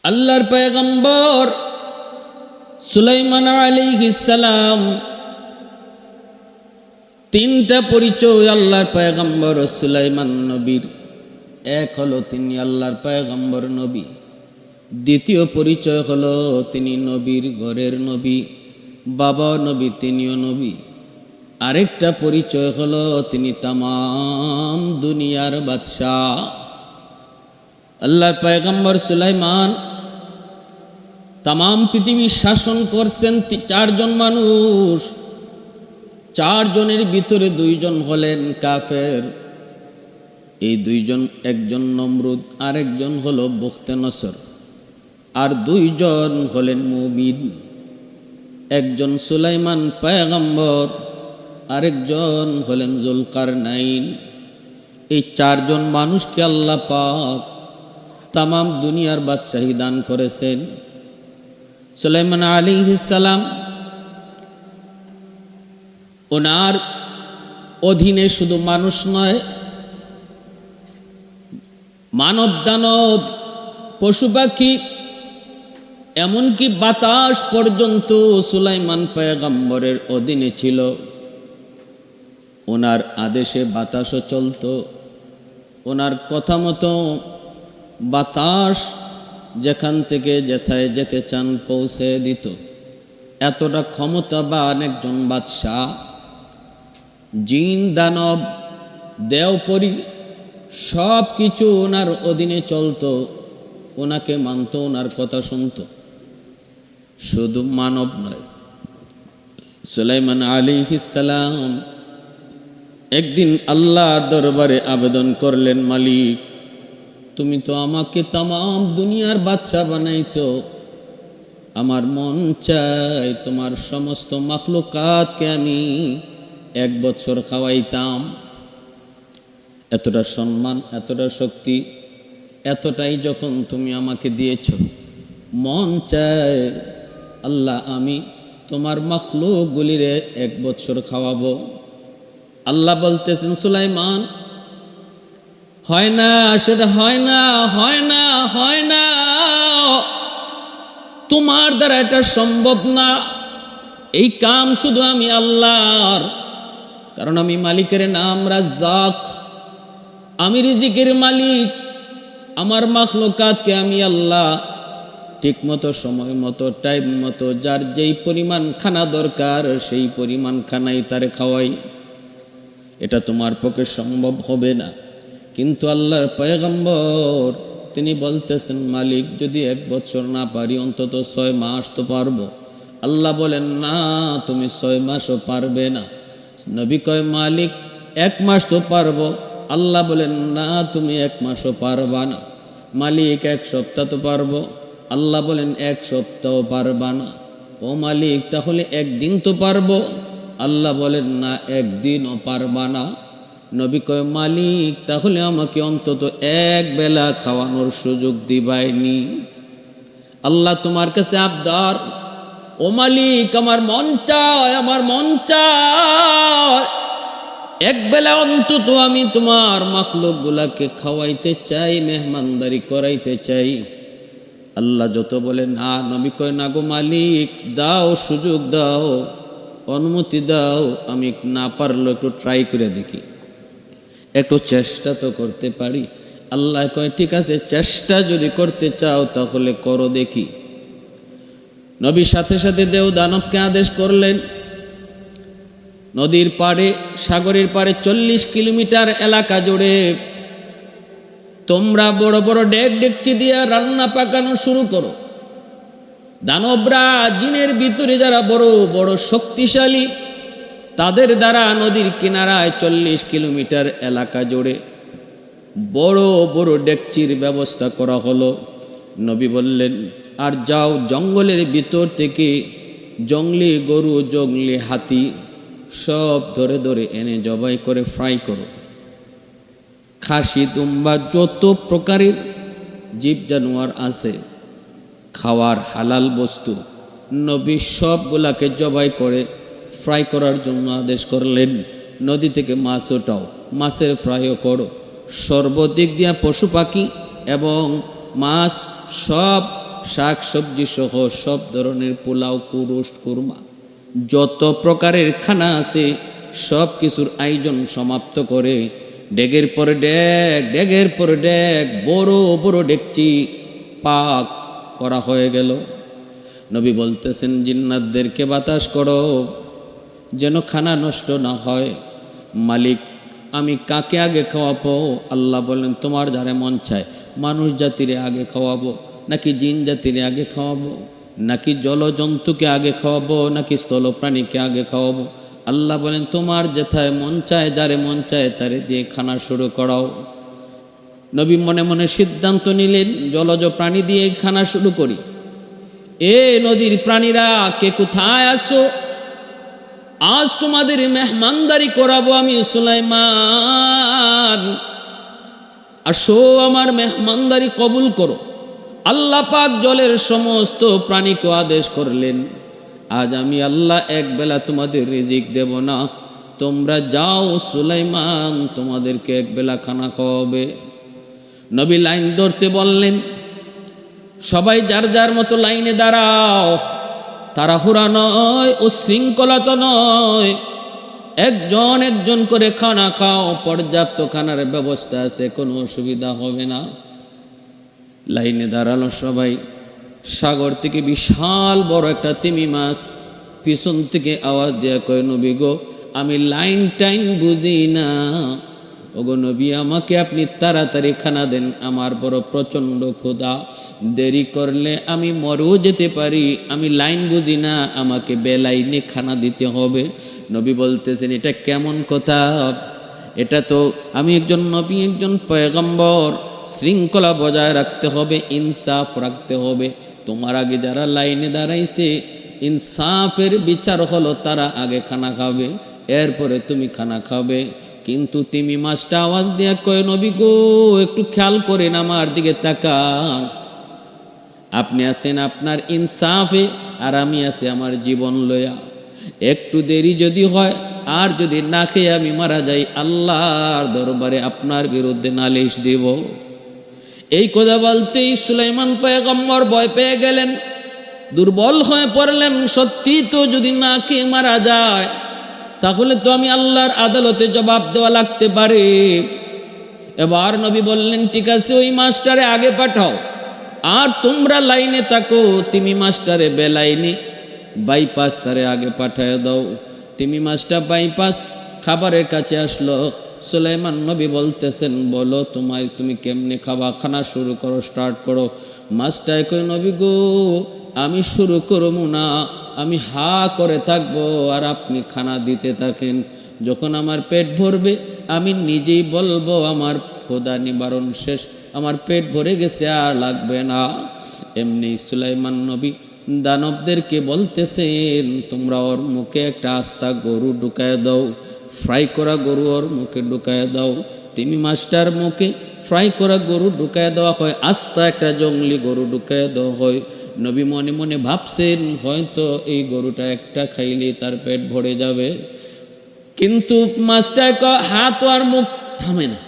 আল্লাহর পয়গম্বর সুলাইমান আলাইহিস সালাম তিনটা পরিচয় আল্লাহর পয়গম্বর সুলাইমান নবীর। এক হলো তিনি আল্লাহর পয়গম্বর নবী, দ্বিতীয় পরিচয় হলো তিনি নবীর ঘরের নবী, বাবা নবী তিনিও নবী। আরেকটা পরিচয় হলো তিনি তামাম দুনিয়ার বাদশাহ। আল্লাহর পয়গম্বর সুলাইমান তামাম পৃথিবী শাসন করছেন চারজন মানুষ। চারজনের ভিতরে দুইজন হলেন কাফের। এই দুইজন, একজন নমরুদ, আরেকজন হলো বুখতেনসর, আর দুইজন হলেন মুমিন। একজন সুলাইমান পয়গম্বর, আরেকজন হলেন জুলকারনাইন। এই চারজন মানুষকে আল্লাহ পাক তামাম দুনিয়ার বাদশাহী দান করেছেন। সুলাইমান আলাইহিস সালাম ওনার অধীনে শুধু মানুষ নয়, মানব দানব পশু পাখি এমনকি বাতাস পর্যন্ত সুলাইমান পয়গম্বরের অধীনে ছিল। ওনার আদেশে বাতাসও চলত, ওনার কথা মতো বাতাস যেখান থেকে যেথায় যেতে চান পৌঁছে দিত। এতটা ক্ষমতাবান একজন বাদশাহ। জিন দানব দেওপরি সব কিছু ওনার অধীনে চলত, ওনাকে মানত, ওনার কথা শুনত। শুধু মানব নয়, সুলাইমান আলাইহিস সালাম একদিন আল্লাহর দরবারে আবেদন করলেন, মালিক তুমি তো আমাকে তামাম দুনিয়ার বাদশাহ বানাইছো, আমার মন চায় তোমার সমস্ত মাখলুকাতকে আমি 1 বছর খাওয়াইতাম। এতটা সম্মান, এতটা শক্তি, এতটাই যখন তুমি আমাকে দিয়েছ, মন চায় আল্লাহ আমি তোমার মাখলুকগুলিরে 1 বছর খাওয়াবো। আল্লাহ বলতেছেন, সুলাইমান হয় না, সেটা হয় না, হয় না, হয় না, তোমার দ্বারা এটা সম্ভব না। এই কাম শুধু আমি আল্লাহর, কারণ আমি মালিকের নাম রাজ্জাক, আমি রিজিকের মালিক। আমার মাখলুকাতকে আমি আল্লাহ ঠিক মতো, সময় মতো, টাইম মতো, যার যেই পরিমাণ খানা দরকার সেই পরিমাণ খানাই তারে খাওয়াই। এটা তোমার পক্ষে সম্ভব হবে না। কিন্তু আল্লাহর পয়গম্বর তিনি বলতেছেন, মালিক যদি 1 বছর না পারি অন্তত 6 মাস তো পারবো। আল্লাহ বলেন, না তুমি 6 মাসও পারবে না। নবী কয়, মালিক 1 মাস তো পারবো। আল্লাহ বলেন, না তুমি 1 মাসও পারবা না। মালিক 1 সপ্তাহ তো পারবো। আল্লাহ বলেন 1 সপ্তাহ পারবা না। ও মালিক তাহলে 1 দিন তো পারবো। আল্লাহ বলেন, না 1 দিনও পারবা না। নবী কয়, মালিক তাহলে আমাকে অন্তত 1 বেলা খাওয়ানোর সুযোগ দিবাইনি। আল্লাহ তোমার কাছে আবদার, ও মালিক আমার মন চায়, আমার মন চায় 1 বেলা অন্তত আমি তোমার মাখলুকগুলাকে খাওয়াইতে চাই, মেহমানদারি করাইতে চাই। আল্লাহ যত বলে না, নবী কয়, না গো মালিক দাও, সুযোগ দাও, অনুমতি দাও, আমি না পারলো একটু ট্রাই করে দেখি, একটু চেষ্টা তো করতে পারি। আল্লাহ কয়, ঠিক আছে, চেষ্টা যদি করতে চাও তাহলে করো দেখি। নবী সাথে সাথে দেও দানবকে আদেশ করলেন, নদীর পাড়ে, সাগরের পাড়ে 40 কিলোমিটার এলাকা জুড়ে তোমরা বড় বড় ডেকচি দিয়ে রান্না পাকানো শুরু করো। দানবরা, জিনের ভিতরে যারা বড় বড় শক্তিশালী, তাদের দ্বারা নদীর কিনারায় 40 কিলোমিটার এলাকা জুড়ে বড় বড় ডেকচির ব্যবস্থা করা হলো। নবী বললেন, আর যাও জঙ্গলের ভিতর থেকে জঙ্গলি গরু, জঙ্গলি হাতি সব ধরে ধরে এনে জবাই করে ফ্রাই করো। খাসি, দুম্বা, যত প্রকারের জীব জানোয়ার আছে খাওয়ার হালাল বস্তু, নবী সবগুলাকে জবাই করে ফ্রাই করার জন্য আদেশ করলেন। নদী থেকে মাছ ওঠাও, মাছের ফ্রাইও করো। সর্বদিক দিয়া পশু পাখি এবং মাছ সব শাক সবজি সহ সব ধরনের পোলাও, কুরুষ্ট, কুরমা, যত প্রকারের খানা আছে সব কিছুর আয়োজন সমাপ্ত করে ডেগের পরে ডেগ, ডেগের পরে ডেগ, বড় বড় ডেকচি পাক করা হয়ে গেল। নবী বলতেছেন, জিন্নাতদেরকে বাতাস করো যেন খানা নষ্ট না হয়। মালিক, আমি কাকে আগে খাওয়াবো? আল্লাহ বলেন, তোমার যারে মন চায় মানুষ জাতিরে আগে খাওয়াবো, নাকি জিন জাতিরে আগে খাওয়াবো, নাকি জলজন্তুকে আগে খাওয়াবো, নাকি স্থলপ্রাণীকে আগে খাওয়াবো? আল্লাহ বলেন, তোমার যেথায় মন চায়, যারে মন চায় তারে দিয়ে খানা শুরু করাও। নবী মনে মনে সিদ্ধান্ত নিলেন, জলজ প্রাণী দিয়ে খানা শুরু করি। এ নদীর প্রাণীরা, কে কোথায় আসো? আজ তোমাদের মেহমানদারি করাবো আমি সুলাইমান, আসো আমার মেহমানদারি কবুল করো। আল্লাহ পাক জলের সমস্ত প্রাণীকে আদেশ করলেন, আজ আমি আল্লাহ এক বেলা তোমাদের রিজিক দেব না, তোমরা যাও, সুলাইমান তোমাদেরকে এক বেলা খানা খাওয়াবে। নবী লাইন ধরতে বললেন, সবাই যার যার মতো লাইনে দাঁড়াও, তাড়াহুড়া নয়, ও শৃঙ্খলা তো নয়, একজন একজন করে খানা খাও, পর্যাপ্ত খানার ব্যবস্থা আছে, কোনো অসুবিধা হবে না। লাইনে দাঁড়ালো সবাই। সাগর থেকে বিশাল বড় একটা তিমি মাছ পিছন থেকে আওয়াজ দেয়া কয়, নবী গো, আমি লাইন টাইম বুঝি না, ওগো নবী, আমাকে আপনি তাড়াতাড়ি খানা দেন, আমার বড় প্রচণ্ড ক্ষুধা, দেরি করলে আমি মরেও যেতে পারি, আমি লাইন বুঝি না, আমাকে বেলাইনে খানা দিতে হবে। নবী বলতেছেন, এটা কেমন কথা? এটা তো আমি একজন নবী, একজন পয়গম্বর, শৃঙ্খলা বজায় রাখতে হবে, ইনসাফ রাখতে হবে। তোমার আগে যারা লাইনে দাঁড়াইছে, ইনসাফের বিচার হলো তারা আগে খানা খাবে, এরপরে তুমি খানা খাবে। কিন্তু তিমি মাছটা আওয়াজ দেয়া কয়, নবী গো, একটু খেয়াল করেন, আমার দিকে তাকান, আপনি আছেন আপনার ইনসাফে, আর আমি আছি আমার জীবন লয়া। একটু দেরি যদি হয় আর যদি না খেয়ে আমি মারা যাই, আল্লাহর দরবারে আপনার বিরুদ্ধে নালিশ দিব। এই কথা বলতেই সুলাইমান পয়গম্বর ভয় পেয়ে গেলেন, দুর্বল হয়ে পড়লেন। সত্যি তো যদি না খেয়ে মারা যায়, তাহলে তো আমি আল্লাহর আদালতে জবাব দেওয়া লাগতে পারে। এবার নবী বললেন, ঠিক আছে, ওই মাস্টারে আগে পাঠাও, আর তোমরা লাইনে থাকো, তিমি মাস্টারে বেলাইনে বাইপাস তারে আগে পাঠায় দাও। তিমি মাছটা বাইপাস খাবারের কাছে আসলো। সুলাইমান নবী বলতেছেন, বলো তুমি কেমনে খাবা, খানা শুরু করো, স্টার্ট করো। মাছটায় কই, নবী গো, আমি শুরু করবো না, আমি হা করে থাকবো, আর আপনি খানা দিতে থাকেন। যখন আমার পেট ভরবে আমি নিজেই বলবো আমার ক্ষুধা নিবারণ শেষ, আমার পেট ভরে গেছে, আর লাগবে না। এমনি সুলাইমান নবী দানবদেরকে বলতেছেন, তোমরা ওর মুখে একটা আস্তা গরু ঢুকায় দাও, ফ্রাই করা গরু ওর মুখে ঢুকায় দাও। তিমি মাছটার মুখে ফ্রাই করা গরু ঢুকায় দেওয়া হয়, আস্তা একটা জঙ্গলি গরু ঢুকায় দেওয়া হয়। নবী মনে মনে ভাবছেন, হয়তো এই গরুটা একটা খাইলেই তার পেট ভরে যাবে। কিন্তু মাছটা হাত আর মুখ থামে না,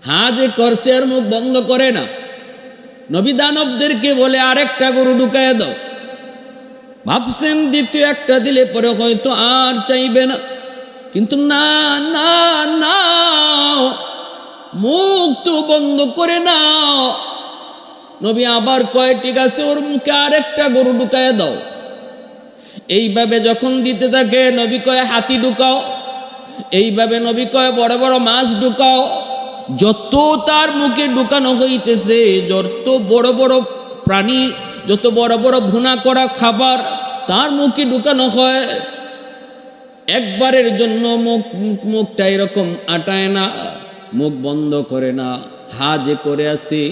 হা যে করছে আর মুখ বন্ধ করে না। নবী দানবদেরকে বলে, আরেকটা গরু ঢুকায় দাও। ভাবছেন দ্বিতীয় একটা দিলে পরে হয়তো আর চাইবে না, কিন্তু না না না, মুখ তো বন্ধ করে না। নবী আবার কয়, ঠিক আছে, ওর মুখে আরেকটা গরু ঢুকায় দাও। এইভাবে যখন দিতে থাকে, নবী কয়, হাতি ঢুকাও। এইভাবে নবী কয়, বড় বড় মাছ ঢুকাও। যত তার মুখে ঢুকানো হইতেছে, যত বড় বড় প্রাণী, যত বড় বড় ভুনা করা খাবার তার মুখে ঢুকানো হয়, একবারের জন্য মুখটা এরকম আটায় না, মুখ বন্ধ করে না, হা যে করে আসে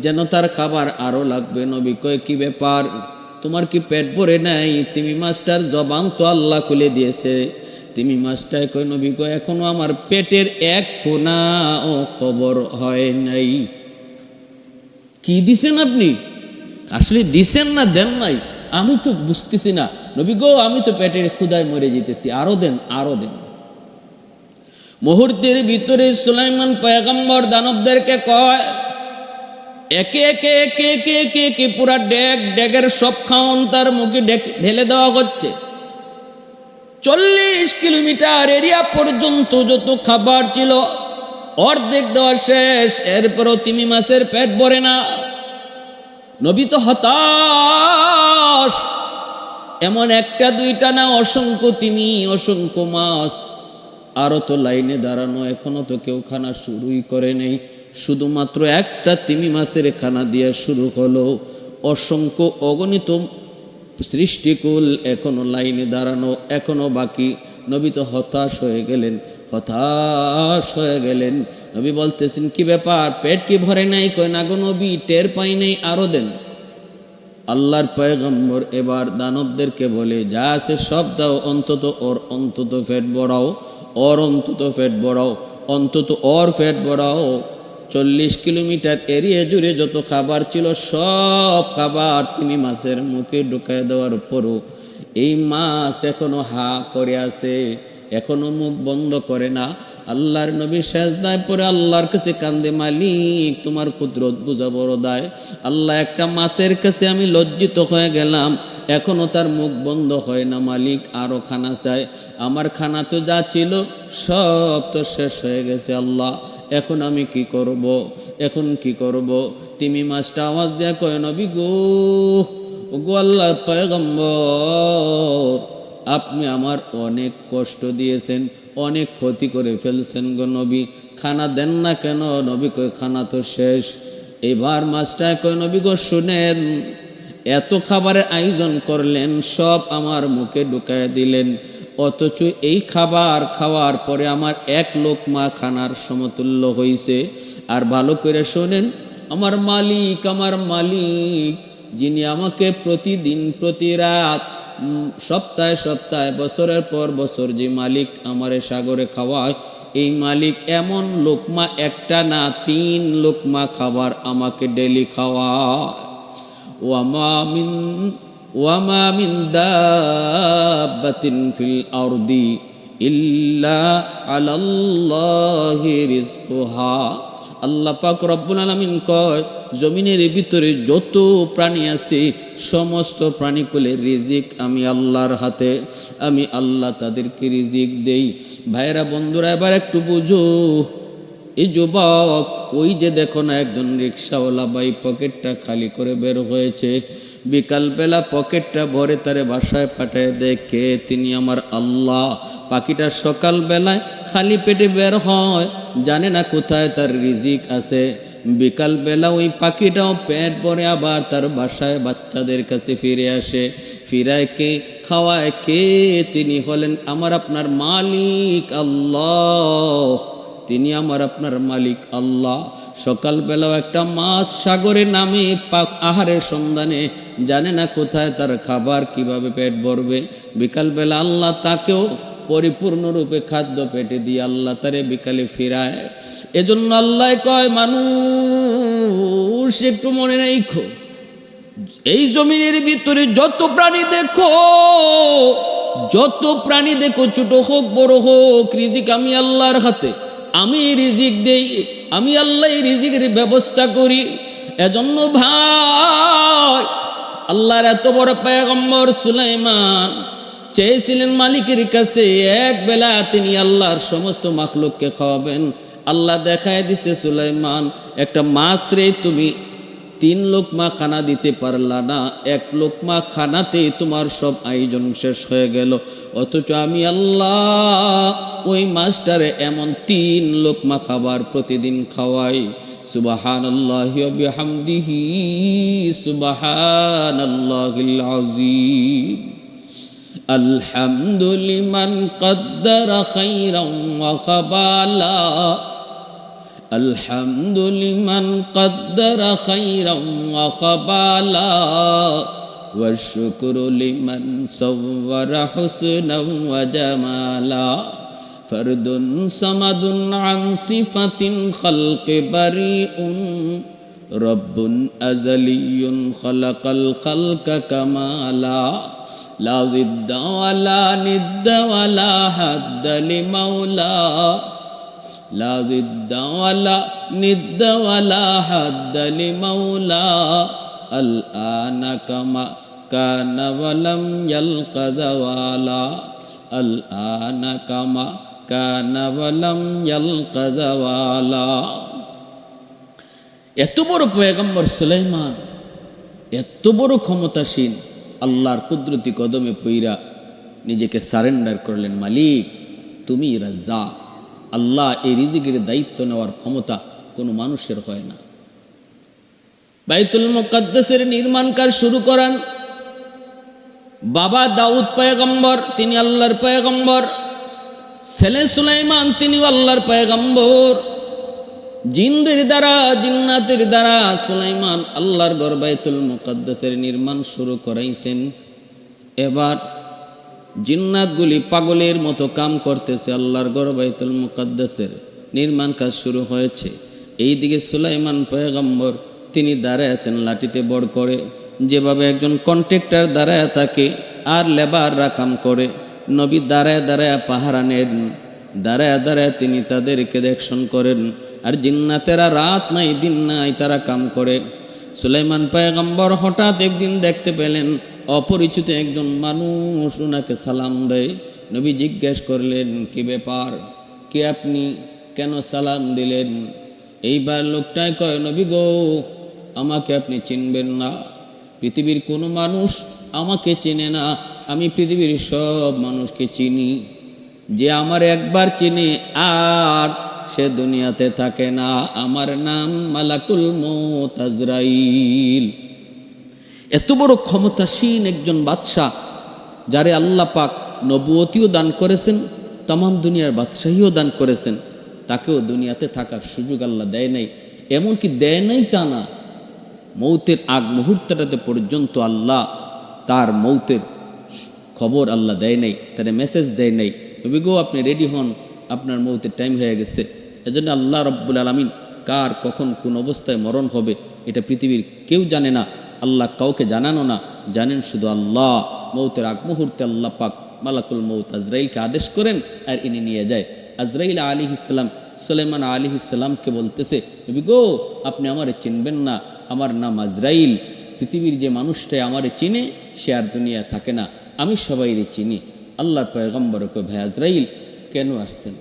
যেন তার খাবার আরো লাগবে। নবী কয়, কি ব্যাপার, তোমার কি পেট ভরে নাই? তিমি মাছটার জবান তো আল্লাহ খুলে দিয়েছে। তিমি মাছটায় কয়, নবী কয়, এখনো আমার পেটের এক কোনা ও খবর হয় নাই। কি দিছেন আপনি? আসলে দিছেন না দেন নাই আমি তো বুঝতেছি না। নবী গো, আমি তো পেটের ক্ষুধায় মরে যেতেছি, আরো দেন, আরো দেন। মুহূর্তের ভিতরে সুলাইমান পয়গম্বর দানবদেরকে কয়, একে একে একে একে একে একে পুরা ডেগের সব খাওন তার মুখে ঢেলে দেওয়া হচ্ছে। 40 কিলোমিটার এরিয়া পর্যন্ত যত খাবার ছিল অর্ধেক দেওয়া শেষ, এরপরও তিমি মাছের পেট ভরে না। নবী তো হতাশ। এমন একটা দুইটা না, অসংখ্য তিমি, অসংখ্য মাছ। আরো তো লাইনে দাঁড়ানো, এখনো তো কেউ খানা শুরুই করে নেই। শুধুমাত্র একটা তিমি মাছের খানা দিয়ে শুরু হলো, অসংখ্য অগণিত সৃষ্টিকুল এখনো লাইনে দাঁড়ানো, এখনো বাকি। নবী তো হতাশ হয়ে গেলেন, হতাশ হয়ে গেলেন। নবী বলতেছেন, কি ব্যাপার, পেট কি ভরে নাই? কয় না গো নবী, টের পাই নাই, আরো দেন। আল্লাহর পয়গম্বর এবার দানবদেরকে বলে, যা আছে সব দাও, অন্তত ওর অন্তত পেট ভরাও, ওর অন্তত পেট ভরাও, অন্তত ওর পেট ভরাও। 40 কিলোমিটার এরিয়া জুড়ে যত খাবার ছিল সব খাবার তিমি মাছের মুখে ঢুকায় দেওয়ার পরও এই মাছ এখনো হা করে আছে, এখনো মুখ বন্ধ করে না। আল্লাহর নবী সেজদায় পড়ে আল্লাহর কাছে কান্দে, মালিক তোমার কুদরত বুঝা বড় দায়। আল্লাহ, একটা মাছের কাছে আমি লজ্জিত হয়ে গেলাম, এখনো তার মুখ বন্ধ হয় না। মালিক আরো খানা চাই, আমার খানা তো যা ছিল সব তো শেষ হয়ে গেছে। আল্লাহ, এখন আমি কি করব, এখন কি করব? তিমি মাছটা আওয়াজ দেয়া কয়, নবী গো, গো আল্লাহর পয়গম্বর, আপনি আমার অনেক কষ্ট দিয়েছেন, অনেক ক্ষতি করে ফেলছেন গো নবী, খানা দেন না কেন? নবী কয়, খানা তো শেষ। এবার মাছটা কয়, নবী গো শুনেন, এত খাবারের আয়োজন করলেন, সব আমার মুখে ঢুকায় দিলেন, অথচ এই খাবার খাওয়ার পরে আমার এক লোকমা খানার সমতুল্য হইছে। আর ভালো করে শোনেন, আমার মালিক, আমার মালিক যিনি আমাকে প্রতিদিন প্রতি রাত সপ্তাহে সপ্তাহে বছরের পর বছর যে মালিক আমারে সাগরে খাওয়ায়, এই মালিক এমন লোকমা একটা না 3 লোকমা খাবার আমাকে ডেলি খাওয়ায়। ওয়ামা মিন দাব্বাতিন ফিল আরদি ইল্লা আলাল্লাহি রিজকুহা। আল্লাহ পাক রব্বুল আলামিন কয়, জমিনের ভিতরে যত প্রাণী আছে সমস্ত প্রাণীকুলের রিজিক আমি আল্লাহর হাতে, আমি আল্লাহ তাদেরকে রিজিক দেই। ভাইরা বন্ধুরা, এবার একটু বুঝো, এই যুবক, ওই যে দেখো না একজন রিক্সাওয়ালা ভাই পকেটটা খালি করে বের হয়েছে, বিকালবেলা পকেটটা ভরে তারে বাসায় পাঠায় দেখে, তিনি আমার আল্লাহ। পাখিটা সকালবেলায় খালি পেটে বের হয়, জানে না কোথায় তার রিজিক আছে। বিকালবেলা ওই পাখিটাও পেট ভরে আবার তার বাসায় বাচ্চাদের কাছে ফিরে আসে। ফিরায় কে, খাওয়ায় কে? তিনি হলেন আমার আপনার মালিক আল্লাহ, তিনি আমার আপনার মালিক আল্লাহ। সকালবেলাও একটা মাছ সাগরে নামে আহারের সন্ধানে, জানে না কোথায় তার খাবার, কিভাবে পেট ভরবে। বিকালবেলা আল্লাহ তাকেও পরিপূর্ণরূপে খাদ্য পেটে দিয়ে আল্লাহ তারে বিকালে ফিরায়। এজন্য আল্লাহ কয়, মানুষ একটু মনে রাখো, এই জমিনের ভিতরে যত প্রাণী দেখো, যত প্রাণী দেখো, ছোট হোক বড় হোক, রিজিক আমি আল্লাহর হাতে, আমি রিজিক দেই, আমি আল্লাহ রিজিকের ব্যবস্থা করি। এজন্য ভাই, আল্লাহর এত বড় পয়গম্বর সুলাইমান চেয়েছিলেন মালিকের কাছে এক বেলা তিনি আল্লাহর সমস্ত মাখলুককে খাওয়াবেন। আল্লাহ দেখায় দিছে, সুলাইমান, একটা মাছ রে তুমি 3 লোকমা খানা দিতে পারলা না, 1 লোকমা খানাতেই তোমার সব আয়োজন শেষ হয়ে গেল। অথচ আমি আল্লাহ ওই মাছটারে এমন 3 লোকমা খাবার প্রতিদিন খাওয়াই। সুবহানাল্লাহি ওয়া বিহামদিহি, সুবহানাল্লাহিল আযীম। আলহামদুলিমান কদ্দারা খাইরান ওয়া কাবালা, আলহামদুলিমান কদ্দারা খাইরান ওয়া কাবালা, ওয়া শুকরু লিমান সাওয়ারা হুসনান ওয়া জামালা। ফরদুন সামাদুন আন সিফাতিন খালকি বারিউন, রব্বুন আযালিয়ুন খালাকাল খালকা কামালা। লা জিদ্দা ওয়ালা নিদ্দা ওয়ালা হাদ্দা লিমাওলা, লা জিদ্দা ওয়ালা নিদ্দা ওয়ালা হাদ্দা লিমাওলা আল আনা কামা কানা ওয়ালাম ইয়ালকা জাওয়ালা আল আনা কামা কানা ওয়ালাম ইয়ালকা জাওয়ালা। এত বড় পয়গম্বর সুলাইমান, এত বড় ক্ষমতাসীন, আল্লাহর কুদরতি কদমে পইরা নিজেকে সারেন্ডার করলেন, মালিক তুমি রাজ্জাক। আল্লাহ এই রিজিকের দায়িত্ব নেওয়ার ক্ষমতা কোনো মানুষের হয় না। বাইতুল মুকাদ্দাসের নির্মাণ কাজ শুরু করান বাবা দাউদ পয়গম্বর, তিনি আল্লাহর পয়গম্বর। ছেলে সুলাইমান, তিনি আল্লাহর পয়গম্বর। জিনদের দ্বারা, জিন্নাতের দ্বারা সুলাইমান আল্লাহর ঘর বাইতুল মুকাদ্দাসের নির্মাণ শুরু করাইছেন। এবার জিন্নাতগুলি পাগলের মতো কাম করতেছে, আল্লাহর ঘর বাইতুল মুকাদ্দাসের নির্মাণ কাজ শুরু হয়েছে। এইদিকে সুলাইমান পয়গম্বর তিনি দাঁড়ায় আছেন লাঠিতে বড় করে, যেভাবে একজন কন্ট্রাক্টর দাঁড়ায় থাকে আর লেবাররা কাম করে, নবী দাঁড়ায় দাঁড়ায় পাহারা নেন, দাঁড়ায় দাঁড়ায় তিনি তাদেরকে দেখশন করেন। আর জিন্নাতেরা রাত নাই দিন নাই তারা কাম করে। সুলাইমান পয়গম্বর হঠাৎ একদিন দেখতে পেলেন অপরিচিত একজন মানুষ ওনাকে সালাম দেয়। নবী জিজ্ঞেস করলেন, কি ব্যাপার, কে আপনি, কেন সালাম দিলেন? এইবার লোকটাই কয়, নবী গো, আমাকে আপনি চিনবেন না, পৃথিবীর কোনো মানুষ আমাকে চেনে না, আমি পৃথিবীর সব মানুষকে চিনি। যে আমার একবার চিনে আর সে দুনিয়াতে থাকে না, আমার নাম মালাকুল মউত আজরাইল। এত বড় ক্ষমতাসীন একজন বাদশাহ, যারে আল্লাহ পাক নবুয়তিও দান করেছেন, তাম দুনিয়ার বাদশাহীও দান করেছেন, তাকেও দুনিয়াতে থাকার সুযোগ আল্লাহ দেয় নাই। এমনকি দেয় নাই তা না, মৌতের আগ মুহূর্তটাতে পর্যন্ত আল্লাহ তার মৌতের খবর আল্লাহ দেয় নাই, তার মেসেজ দেয় নাই, নবী গো আপনি রেডি হন, আপনার মৌতের টাইম হয়ে গেছে। এজন্য আল্লাহ রব্বুল আলামিন কার কখন কোন অবস্থায় মরণ হবে এটা পৃথিবীর কেউ জানে না, আল্লাহ কাউকে জানানো না, জানেন শুধু আল্লাহ। মৌতের আগ মুহূর্তে আল্লাহ পাক মালাকুল মউত আজরাইলকে আদেশ করেন আর ইনি নিয়ে যায়। আজরাইল আলাইহিস সালাম সুলাইমান আলাইহিস সালামকে বলতেছে, নবী গো আপনি আমারে চিনবেন না, আমার নাম আজরাইল, পৃথিবীর যে মানুষটাই আমারে চিনে সে আর দুনিয়া থাকে না, আমি সবাইরে চিনি। আল্লাহর পয়গম্বরকে, ভাই আজরাইল কেন আসছেন?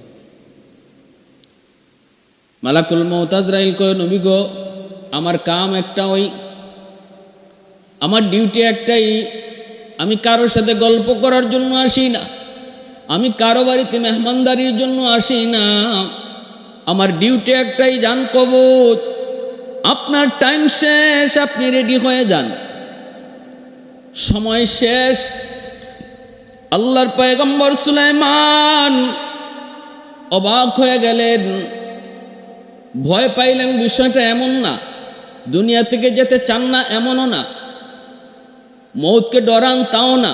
মালাকুল মউত আজরাইল কয়, নবী গো আমার কাম একটা, ওই আমার ডিউটি একটাই, আমি কারোর সাথে গল্প করার জন্য আসি না, আমি কারো বাড়িতে মেহমানদারির জন্য আসি না, আমার ডিউটি একটাই, জান কবজ। আপনার টাইম শেষ, আপনি রেডি হয়ে যান, সময় শেষ। আল্লাহর পয়গম্বর সুলাইমান অবাক হয়ে গেলেন, ভয় পাইলেন। বিষয়টা এমন না দুনিয়া থেকে যেতে চান না এমনও না, মৌতকে ডরান তাও না,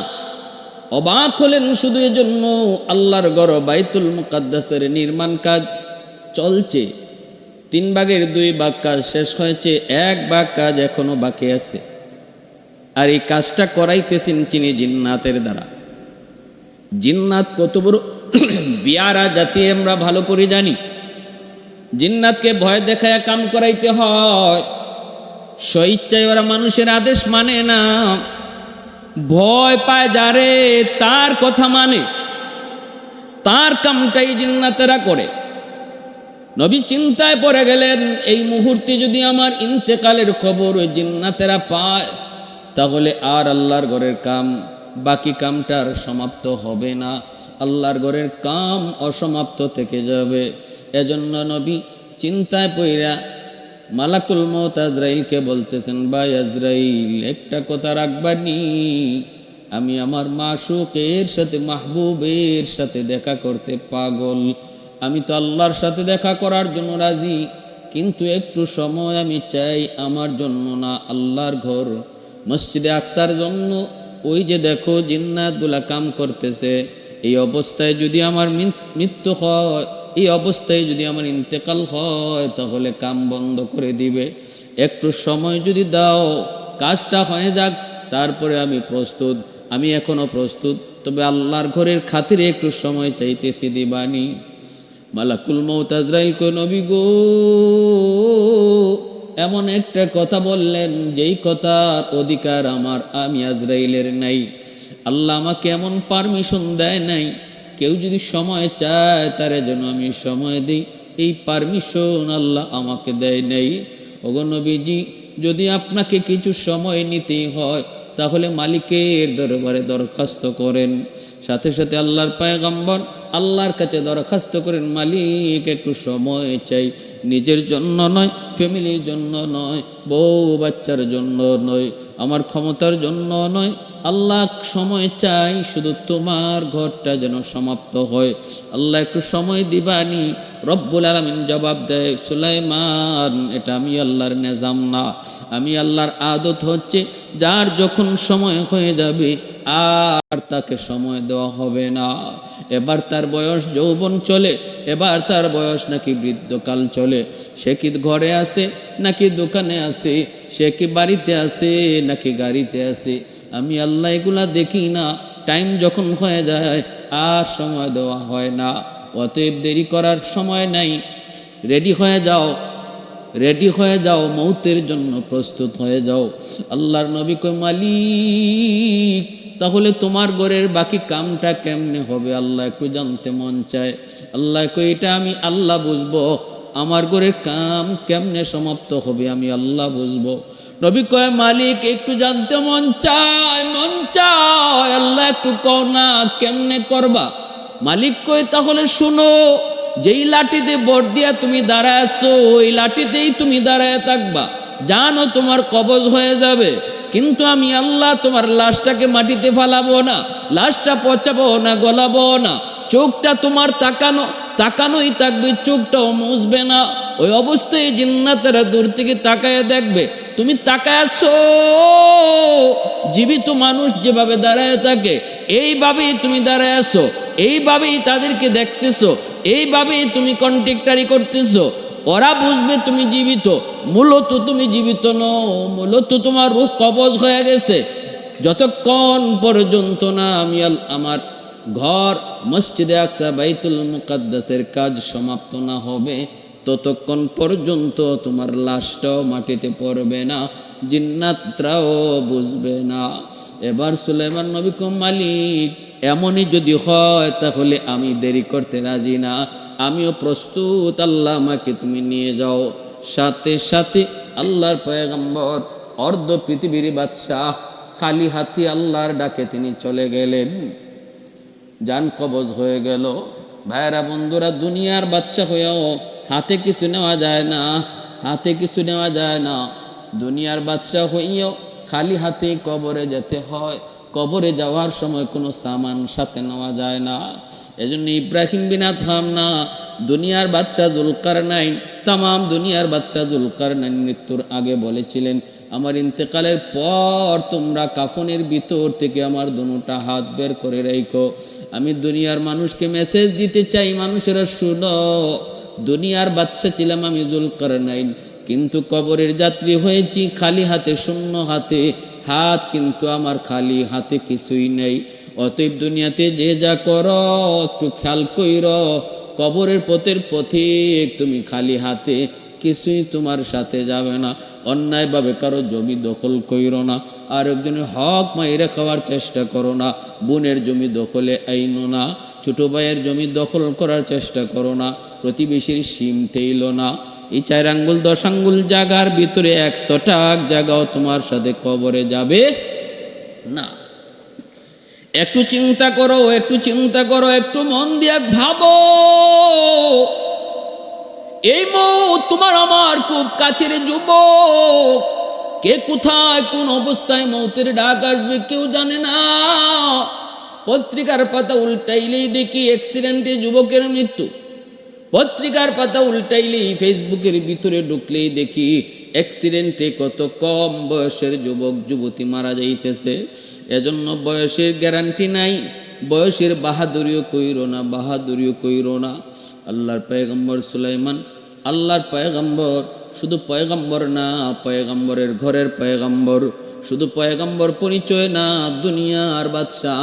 অবাক হলেন শুধু এজন্য আল্লাহর ঘর বাইতুল মুকাদ্দাসের নির্মাণ কাজ চলছে। 3 ভাগের 2 ভাগ কাজ শেষ হয়েছে, 1 ভাগ কাজ এখনো বাকি আছে। আর এই কাজটা করাইতেছেন চিনি জিন্নাতের দ্বারা। জিন্নাত কত বড় বিয়ারা জাতি আমরা ভালো করে জানি। জিন্নাতকে ভয় দেখায় কাম করাইতে হয়, স্বইচ্ছায় ওরা মানুষের আদেশ মানে না, ভয় পায় যারে তার কথা মানে, তার কামটাই জিন্নাতেরা করে। নবী চিন্তায় পড়ে গেলেন, এই মুহূর্তে যদি আমার ইন্তেকালের খবর ওই জিন্নাতেরা পায় তাহলে আর আল্লাহর ঘরের কাম, বাকি কামটার সমাপ্ত হবে না, আল্লাহর ঘরের কাম অসমাপ্ত থেকে যাবে। এজন্য নবী চিন্তায় পইরা মালাকুল মউত আজরাইলকে বলতেছেন, ভাই আজরাইল একটা কথা রাখবানি, আমি আমার মাশুকের সাথে, মাহবুবের সাথে দেখা করতে পাগল। আমি তো আল্লাহর সাথে দেখা করার জন্য রাজি, কিন্তু একটু সময় আমি চাই, আমার জন্য না, আল্লাহর ঘর মসজিদে আকসার জন্য। ওই যে দেখো জিন্নাতগুলা কাম করতেছে, এই অবস্থায় যদি আমার মৃত্যু হয়, এই অবস্থায় যদি আমার ইন্তেকাল হয় তাহলে কাম বন্ধ করে দিবে। একটু সময় যদি দাও, কাজটা হয়ে যাক, তারপরে আমি প্রস্তুত। আমি এখনো প্রস্তুত, তবে আল্লাহর ঘরের খাতিরে একটু সময় চাইতেছি, দিবানি। মালাকুল মউত আজরাইল কই নবী গো এমন একটা কথা বললেন যেই কথার অধিকার আমি আজরাইলের নাই। আল্লাহ আমাকে এমন পারমিশন দেয় নাই, কেউ যদি সময় চায় তারে যেন আমি সময় দিই, এই পারমিশন আল্লাহ আমাকে দেয় নাই। ওগো নবীজি, যদি আপনাকে কিছু সময় নিতেই হয় তাহলে মালিকের দরবারে দরখাস্ত করেন। সাথে সাথে আল্লাহর পয়গম্বর আল্লাহর কাছে দরখাস্ত করেন, মালিক একটু সময় চাই, নিজের জন্য নয়, ফ্যামিলির জন্য নয়, বউ বাচ্চার জন্য নয়, আমার ক্ষমতার জন্য নয়, আল্লাহ সময় চাই শুধু তোমার ঘরটা যেন সমাপ্ত হয়। আল্লাহ একটু সময় দিবানি। রব্বুল আলামিন জবাব দেয়, সুলাইমান এটা আমি আল্লাহর নিজাম না, আমি আল্লাহর আদত হচ্ছে যার যখন সময় হয়ে যাবে আর তাকে সময় দেওয়া হবে না। এবার তার বয়স যৌবন চলে, এবার তার বয়স নাকি বৃদ্ধকাল চলে, সে কি ঘরে আছে নাকি দোকানে আছে, সে কি বাড়িতে আছে নাকি গাড়িতে আছে, আমি আল্লাহ এগুলা দেখি না। টাইম যখন হয়ে যায় আর সময় দেওয়া হয় না। অতএব দেরি করার সময় নাই, রেডি হয়ে যাও, রেডি হয়ে যাও, মৌতের জন্য প্রস্তুত হয়ে যাও। আল্লাহর নবী কই মালিক তাহলে তোমার ঘরের বাকি কামটা কেমনে হবে আল্লাহ একটু জানতে মন চায়। আল্লাহ কই এটা আমি আল্লাহ বুঝবো, আমার ঘরের কাম কেমনে সমাপ্ত হবে আমি আল্লাহ বুঝবো। নবী কয় মালিক একটু জানতে মন চায়, মন চায়, আল্লাহ একটু কও না কেমনে করবা। মালিক কয় তাহলে শুনো, যেই লাঠিতে বর দিয়া তুমি দাঁড়ায় আছো ওই লাঠিতেই তুমি দাঁড়ায় থাকবা, জানো তোমার কবজ হয়ে যাবে, কিন্তু আমি আল্লাহ তোমার লাশটাকে মাটিতে ফালাবো না, লাশটা পচাবো না, গলাবো না, চোখটা তোমার তাকানোই থাকবে, চোখটাও মুছবে না। ওই অবস্থায় জিন্নাতেরা দূর থেকে তাকায় দেখবে তুমি তাকায় আছো, জীবিত মানুষ যেভাবে দাঁড়ায় থাকে এইভাবেই তুমি দাঁড়ায় আছো, এইভাবেই তাদেরকে দেখতেছো, এইভাবেই তুমি কন্ট্রাক্টারি করতেছো। ওরা বুঝবে তুমি জীবিত, মূলত তুমি জীবিত নও, মূলত তোমার রূহ কবজ হয়ে গেছে। যতক্ষণ পর্যন্ত না আমি আমার ঘর মসজিদে আকসা বাইতুল মুকাদ্দাসের কাজ সমাপ্ত না হবে ততক্ষণ পর্যন্ত তোমার লাশটাও মাটিতে পড়বে না, জিন্নাতরাও বুঝবে না। এবার সুলাইমান নবী কম মালিক এমনই যদি হয় তাহলে আমি দেরি করতে রাজি না, আমিও প্রস্তুত, আল্লাহ আমাকে তুমি নিয়ে যাও। সাথে সাথে আল্লাহর পয়গম্বর অর্ধ পৃথিবীর বাদশাহ খালি হাতি আল্লাহর ডাকে তিনি চলে গেলেন, জান কবজ হয়ে গেল। ভাইরা বন্ধুরা, দুনিয়ার বাদশাহ হয়েও হাতে কিছু নেওয়া যায় না, হাতে কিছু নেওয়া যায় না। দুনিয়ার বাদশাহ হইও খালি হাতে কবরে যেতে হয়, কবরে যাওয়ার সময় কোনো সামান সাথে নেওয়া যায় না। এজন্য ইব্রাহিম বিন আদহাম না, দুনিয়ার বাদশাহ যুলকারনাইন, তামাম দুনিয়ার বাদশাহ যুলকারনাইন মৃত্যুর আগে বলেছিলেন আমার ইন্তেকালের পর তোমরা কাফনের ভিতর থেকে আমার দুটা হাত বের করে রাখো। আমি দুনিয়ার মানুষকে মেসেজ দিতে চাই, মানুষেরা শুনো, দুনিয়ার বাদশা ছিলাম আমি যুলকারনাইন, কিন্তু কবরের যাত্রী হয়েছি খালি হাতে, শূন্য হাতে, হাত কিন্তু আমার খালি হাতে কিছুই নেই। অতএব দুনিয়াতে যে যা করো একটু খেয়াল কইরো, কবরের পথিক তুমি খালি হাতে, কিছুই তোমার সাথে যাবে না। অন্যায়ভাবে কারো জমি দখল কইরো না, আর একজনের হক মাইরে খাওয়ার চেষ্টা করো না, বোনের জমি দখলে আইনো না, ছোটো ভাইয়ের জমি দখল করার চেষ্টা করো না, প্রতিবেশীর সিম ঠেইলো না। এই 4 আঙ্গুল 10 আঙ্গুল জায়গার ভিতরে 100টা জায়গাও তোমার সাথে কবরে যাবে না। একটু চিন্তা করো, একটু চিন্তা করো, একটু মন দিয়ে ভাবো, এই মৌত তোমার আমার খুব কাছের যুবক, কে কোথায় কোন অবস্থায় মৌতের ডাক আসবে কেউ জানে না। পত্রিকার পাতা উল্টাইলেই দেখি অ্যাক্সিডেন্টে যুবকের মৃত্যু, পত্রিকার পাতা উল্টাইলেই ফেসবুকের ভিতরে ঢুকলেই দেখি অ্যাক্সিডেন্টে কত কম বয়সের যুবক যুবতী মারা যাইতেছে। এজন্য বয়সের গ্যারান্টি নাই, বয়সের বাহাদুরিও কইরো না, বাহাদুরিও কইরো না। আল্লাহর পয়গম্বর সুলাইমান, আল্লাহর পয়গম্বর, শুধু পয়গম্বর না, পয়গম্বরের ঘরের পয়গম্বর, শুধু পয়গম্বর পরিচয় না, দুনিয়ার বাদশাহ,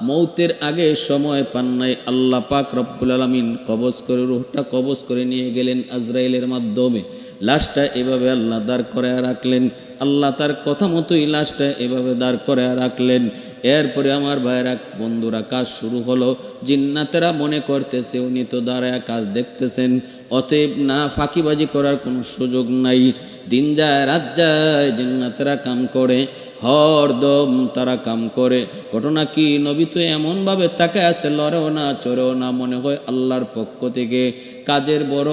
মৌতের আগে সময় পান নাই, আল্লাহ পাক রব্বুল আলামিন কবজ করে রূহটা কবজ করে নিয়ে গেলেন আজরাইলের মাধ্যমে। লাশটা এভাবে আল্লাহ দাঁড় করে রাখলেন, আল্লাহ তার কথা মতোই লাশটা এভাবে দাঁড় করে রাখলেন। এরপরে আমার ভাইরা বন্ধুরা কাজ শুরু হলো। জিন্নাতেরা মনে করতেছে উনি তো দাঁড়ায় কাজ দেখতেছেন, অতএব না ফাঁকিবাজি করার কোনো সুযোগ নাই। দিন যায় রাত যায়, জিন্নাতেরা কাম করে, হরদম তারা কাম করে। ঘটনা কি, নবী তো এমনভাবে তাকায় আছে, লড়েও না চড়েও না, মনে হয় আল্লাহর পক্ষ থেকে কাজের বড়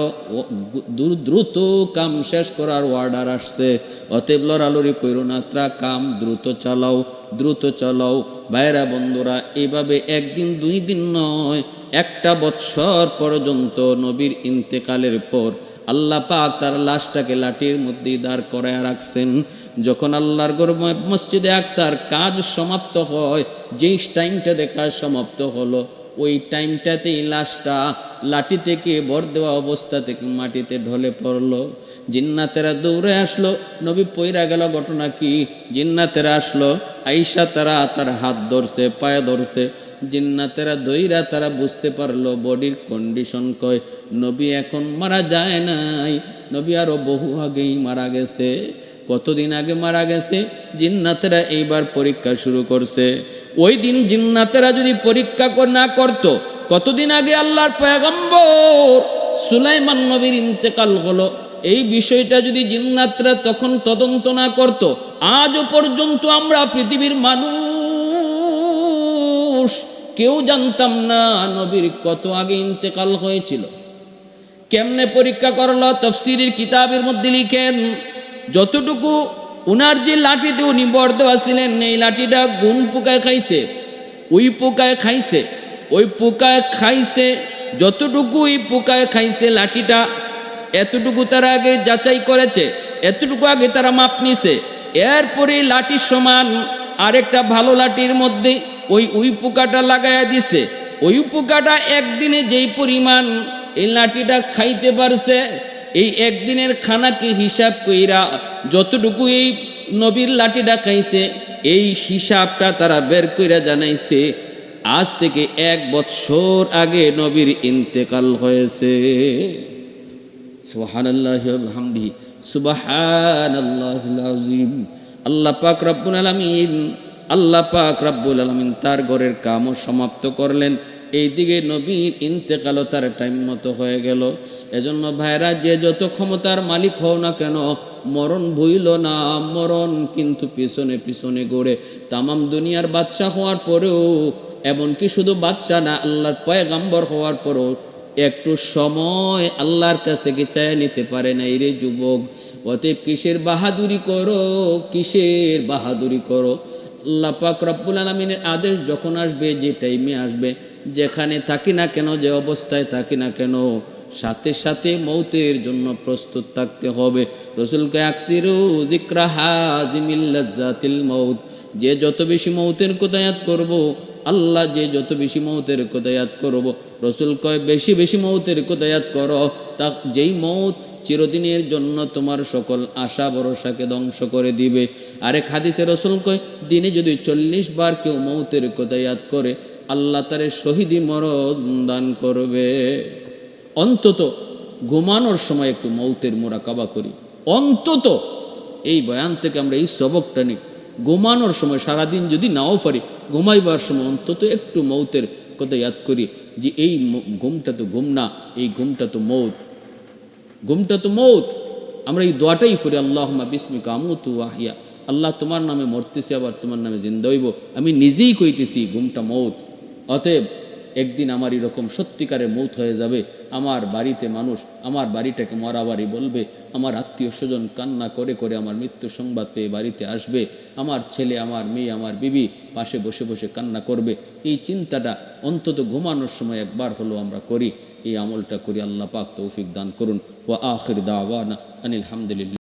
দ্রুত কাম শেষ করার অর্ডার আসছে। অতএব লড়ালড়ি করো না, তারা কাম দ্রুত চালাও, দ্রুত চালাও। ভাইরা বন্ধুরা, এইভাবে একদিন দুই দিন নয়, একটা বৎসর পর্যন্ত নবীর ইন্তেকালের পর আল্লাহ পাক তার লাশটাকে লাঠির মধ্যেই দাঁড় করায় রাখছেন। যখন আল্লাহর ঘর মসজিদে আকসার কাজ সমাপ্ত হয়, যেই টাইমটাতে কাজ সমাপ্ত হলো, ওই টাইমটাতেই লাশটা লাঠি থেকে ভর দেওয়া অবস্থা থেকে মাটিতে ঢলে পড়লো। জিন্নাতেরা দৌড়ে আসলো, নবী পইরা গেল। ঘটনা কি, জিন্নাতেরা আসলো, আইসা তারা তার হাত ধরছে, পায়ে ধরছে। জিন্নাতেরা দইরা তারা বুঝতে পারলো বডির কন্ডিশন কয় নবী এখন মারা যায় নাই, নবী আরো বহু আগেই মারা গেছে। কতদিন আগে মারা গেছে? জিন্নাতেরা এইবার পরীক্ষা শুরু করছে। ওই দিন জিন্নাতেরা যদি পরীক্ষা না করত, কতদিন আগে আল্লাহর পয়গম্বর সুলাইমান নবীর ইন্তেকাল হলো, এই বিষয়টা যদি জিন্নাতরা তখন তদন্ত না করত, আজও পর্যন্ত আমরা পৃথিবীর মানুষ কেউ জানতাম না নবীর কত আগে ইন্তেকাল হয়েছিল। কেমনে পরীক্ষা করলো? তাফসীরের কিতাবের মধ্যে লিখেন, যতটুকু উনার যে লাঠিতে উনি বর দেওয়া ছিলেন, এই লাঠিটা গুণ পোকায় খাইছে, ওই পোকায় খাইছে, ওই পোকায় খাইছে, যতটুকু ওই পোকায় খাইছে লাঠিটা, এতটুকু তারা আগে যাচাই করেছে, এতটুকু আগে তারা মাপ নিছে। এরপরে লাঠির সমান আরেকটা ভালো লাঠির মধ্যে ওই পোকাটা লাগাইয়া দিছে। ওই পোকাটা একদিনে যেই পরিমাণ এই লাঠিটা খাইতে পারছে, এই একদিনের খানাকে হিসাব কইরা যতটুকু এই নবীর লাঠিটা খাইছে, এই হিসাবটা তারা বের কইরা জানাইছে আজ থেকে 1 বৎসর আগে নবীর ইন্তেকাল হয়েছে। সুবহানাল্লাহি ওয়া বিহামদিহি সুবহানাল্লাহিল আযীম। আল্লাহ পাক রব্বুল আলামিন, আল্লাহ পাক রব্বুল আলামিন তার ঘরের কামও সমাপ্ত করলেন। এইদিকে নবীর ইন্তেকালও তার টাইম মতো হয়ে গেল। এজন্য ভাইরা, যে যত ক্ষমতার মালিক হও না কেন, মরণ ভুইল না। মরণ কিন্তু পিছনে পিছনে গড়ে। তামাম দুনিয়ার বাদশাহ হওয়ার পরেও, এমনকি শুধু বাদশাহ না, আল্লাহর পয়গম্বর হওয়ার পরেও একটু সময় আল্লাহর কাছ থেকে চায় নিতে পারে না রে যুবক। অতএব কিসের বাহাদুরি করো, কিসের বাহাদুরি করো? আল্লাহ পাক রব্বুল আলামিনের আদেশ যখন আসবে, যে টাইমে আসবে, যেখানে থাকি না কেন, যে অবস্থায় থাকি না কেন, সাথে সাথে মৌতের জন্য প্রস্তুত থাকতে হবে। রাসূলকে আকসিরু যিকরা হাযিমিল লাযযাতিল মাউত, যে যত বেশি মৌতের কথা ইয়াদ করব, আল্লাহ যে যত বেশি মৌতের কথা ইয়াদ করব, রাসূল কয় বেশি বেশি মৌতের কথা ইয়াদ করো, তা যেই মৌত চিরদিনের জন্য তোমার সকল আশা ভরসাকে ধ্বংস করে দিবে। আরেক হাদিসে রাসূল কয়, দিনে যদি 40 বার কেউ মৌতের কথা ইয়াদ করে, আল্লাহ তারে শহীদি মরণ দান করবে। অন্তত ঘুমানোর সময় একটু মৌতের মোরাকাবা করি। অন্তত এই বয়ান থেকে আমরা এই সবকটা নিই, ঘুমানোর সময়, সারাদিন যদি নাও পারি, ঘুমাইবার সময় অন্তত একটু মৌতের কথা ইয়াদ করি, যে এই ঘুমটা তো ঘুম না, এই ঘুমটা তো মৌত, ঘুমটা তো মৌত। আমরা এই দোয়াটাই পড়ি, আল্লাহুম্মা বিসমিকা আমুতু ওয়া আহইয়া, আল্লাহ তোমার নামে মরতেছি, আবার তোমার নামে জিন্দা হইব। আমি নিজেই কইতেছি ঘুমটা মৌত। অতএব একদিন আমার এরকম সত্যিকারের মৌত হয়ে যাবে। আমার বাড়িতে মানুষ আমার বাড়িটাকে মরা বাড়ি বলবে, আমার আত্মীয় স্বজন কান্না করে করে আমার মৃত্যু সংবাদ পেয়ে বাড়িতে আসবে, আমার ছেলে, আমার মেয়ে, আমার বিবি পাশে বসে বসে কান্না করবে। এই চিন্তাটা অন্তত ঘুমানোর সময় একবার হলো আমরা করি, এই আমলটা করি। আল্লাহ পাক তৌফিক দান করুন। ওয়া আখির দাওয়ানা আনিল হামদুলিল্লাহ।